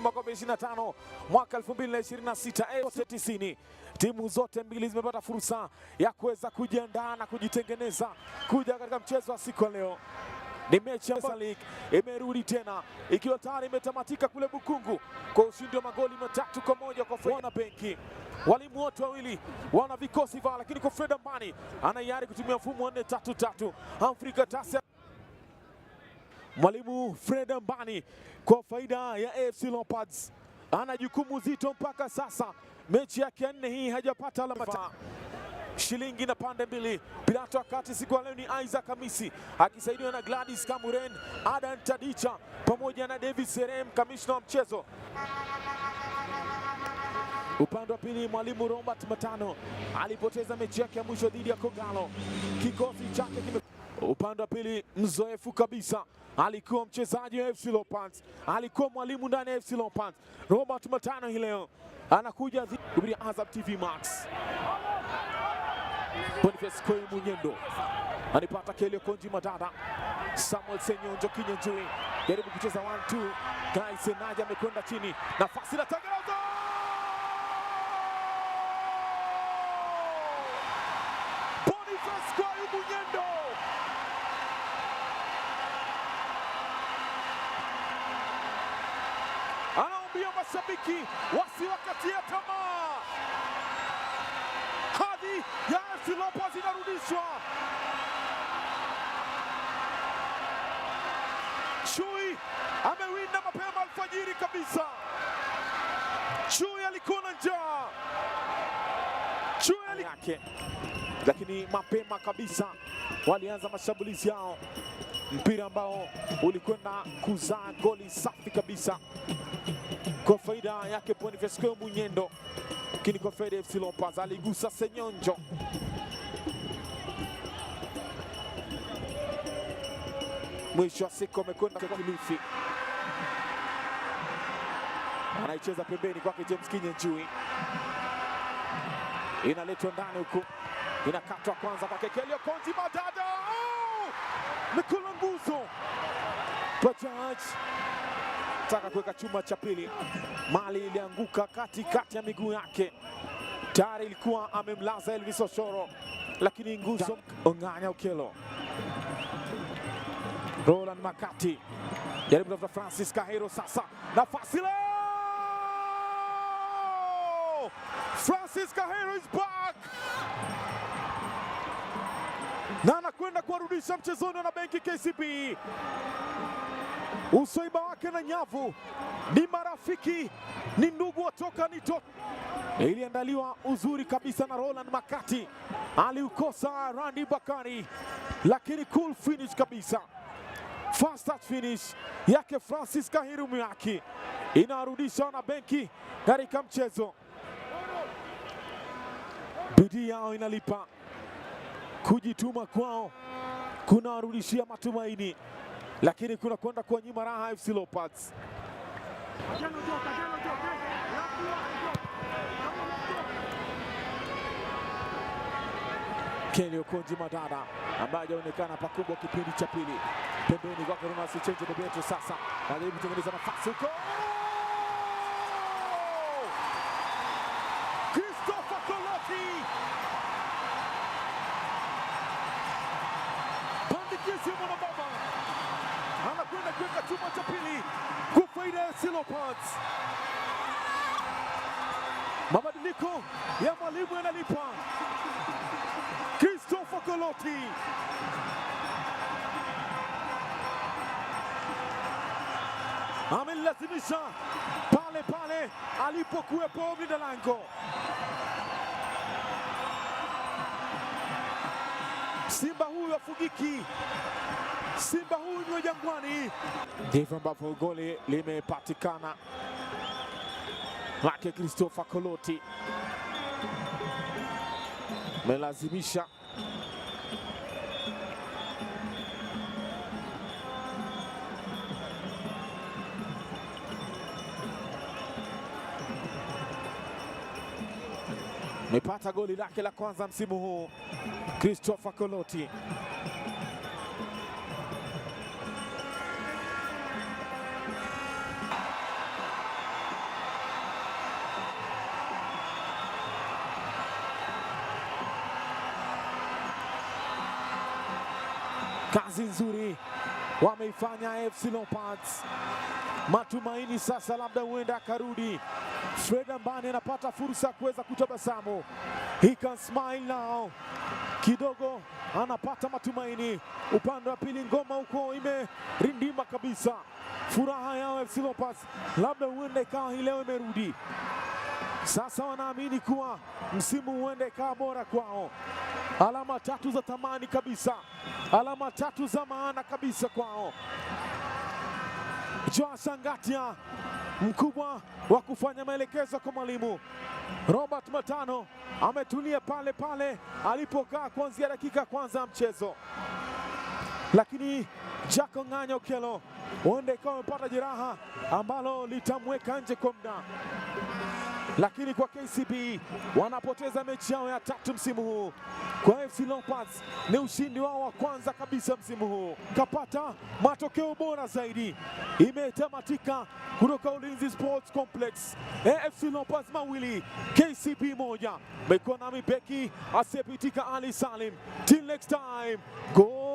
mwaka 2025 mwaka 2026 90. Timu zote mbili zimepata fursa ya kuweza kujiandaa na kujitengeneza kuja katika mchezo wa siku ya leo. Ni mechi ya League imerudi tena ikiwa tayari imetamatika kule Bukungu kwa ushindi wa magoli 3-1 kwa Freda Benki. Walimu wote wawili wana vikosi vya, lakini kwa Freda Mbani anayari kutumia mfumo wa 4-3-3. Afrika Tasa mwalimu Freda Mbani kwa faida ya AFC Leopards ana jukumu zito mpaka sasa. Mechi yake ya 4 hii hajapata alama. Shilingi na pande mbili. Pilato wakati siku leo ni Isaac Hamisi akisaidiwa na Gladys Kamuren, Adan Tadicha pamoja na David Serem, kamishna wa mchezo. Upande wa pili mwalimu Robert Matano alipoteza mechi yake ya mwisho dhidi ya Kogalo. Kikosi chake upande wa pili mzoefu kabisa, alikuwa mchezaji wa FC Leopards, alikuwa mwalimu ndani ya FC Leopards. Robert Matano hii leo anakuja kupitia Azam TV Max. Boniface Koyi Munyendo anipata Kelio Konji Madada. Samuel Senyonjo Kinyanjui jaribu kucheza 1-2. Kai Senaja amekwenda chini, nafasi na tangazo. Boniface Koyi Munyendo anaambia mashabiki wasiwakatia tamaa. Hadhi ya AFC Leopards inarudishwa. Chui amewinda mapema alfajiri kabisa. Chui alikuwa na njaa. Chui yake, lakini mapema kabisa walianza mashambulizi yao, mpira ambao ulikwenda kuzaa goli safi kabisa kwa faida yake Boniface Koyi Munyendo. Lakini kwa faida ya FC Leopards aligusa Senyonjo. Mwisho wa siku amekwenda kwa Kilifi. Anaicheza pembeni kwake James Kinyanjui. Inaletwa ndani huku. Inakatwa kwanza kwake Kelio Konji Madada. Mikula nguzo. Bajaj taka kuweka chuma cha pili. Mali ilianguka katikati ya miguu yake. Tayari ilikuwa amemlaza Elvis Oshoro, lakini nguzo Onganya Ukelo. Roland Makati jaribu kutafuta Francis Kahero sasa. Nafasi leo. Francis Kahero is back. Na anakwenda kuwarudisha mchezoni na benki KCB. Usoiba wake na nyavu ni marafiki, ni ndugu watoka nito. Iliandaliwa uzuri kabisa na Roland Makati, aliukosa Randy Bakari, lakini cool finish kabisa. Fast touch finish yake Francis Kahiro Muyaki inarudisha na benki katika mchezo. Bidii yao inalipa, kujituma kwao kunarudishia matumaini, lakini kuna kwenda kwa nyima raha FC Leopards. Kelio Konji Madada ambaye hajaonekana pakubwa kipindi cha pili. Pembeni kwa Corona Sichenje Bebeto sasa anajaribu kutengeneza nafasi huko. Christopher Koloti. Bandikizi mwanababa anakwenda kuweka chuma cha pili kwa faida ya FC Leopards. Mabadiliko ya mwalimu yanalipa. Christopher Koloti amelazimisha pale pale alipokuwepo mlinda lango. Simba huyu afugiki, Simba huyu ni wa Jangwani. Ndivyo ambavyo goli limepatikana lake Christopher Koloti, melazimisha mepata goli lake la kwanza msimu huu Christopher Koloti. Kazi nzuri wameifanya AFC Leopards. Matumaini sasa labda huenda akarudi. Fred Ambani anapata fursa ya kuweza kutabasamu. He can smile now. Kidogo anapata matumaini. Upande wa pili ngoma huko imerindima kabisa. Furaha ya AFC Leopards labda huenda ikawa hii leo imerudi. Sasa wanaamini kuwa msimu huenda ikawa bora kwao. Alama 3 za thamani kabisa. Alama 3 za maana kabisa kwao. Josh Ngatia mkubwa wa kufanya maelekezo kwa mwalimu. Robert Matano ametulia pale pale alipokaa kuanzia dakika kwanza ya mchezo. Lakini Jaco Ng'anyo Okello huenda ikawa amepata jeraha ambalo litamweka nje kwa muda. Lakini kwa KCB wanapoteza mechi yao ya 3 msimu huu. Kwa AFC Leopards ni ushindi wao wa kwanza kabisa msimu huu. Kapata matokeo bora zaidi. Imetamatika kutoka Ulinzi Sports Complex. AFC Leopards 2, KCB 1. Mekuwa nami beki asiyepitika Ali Salim. Till next time. Go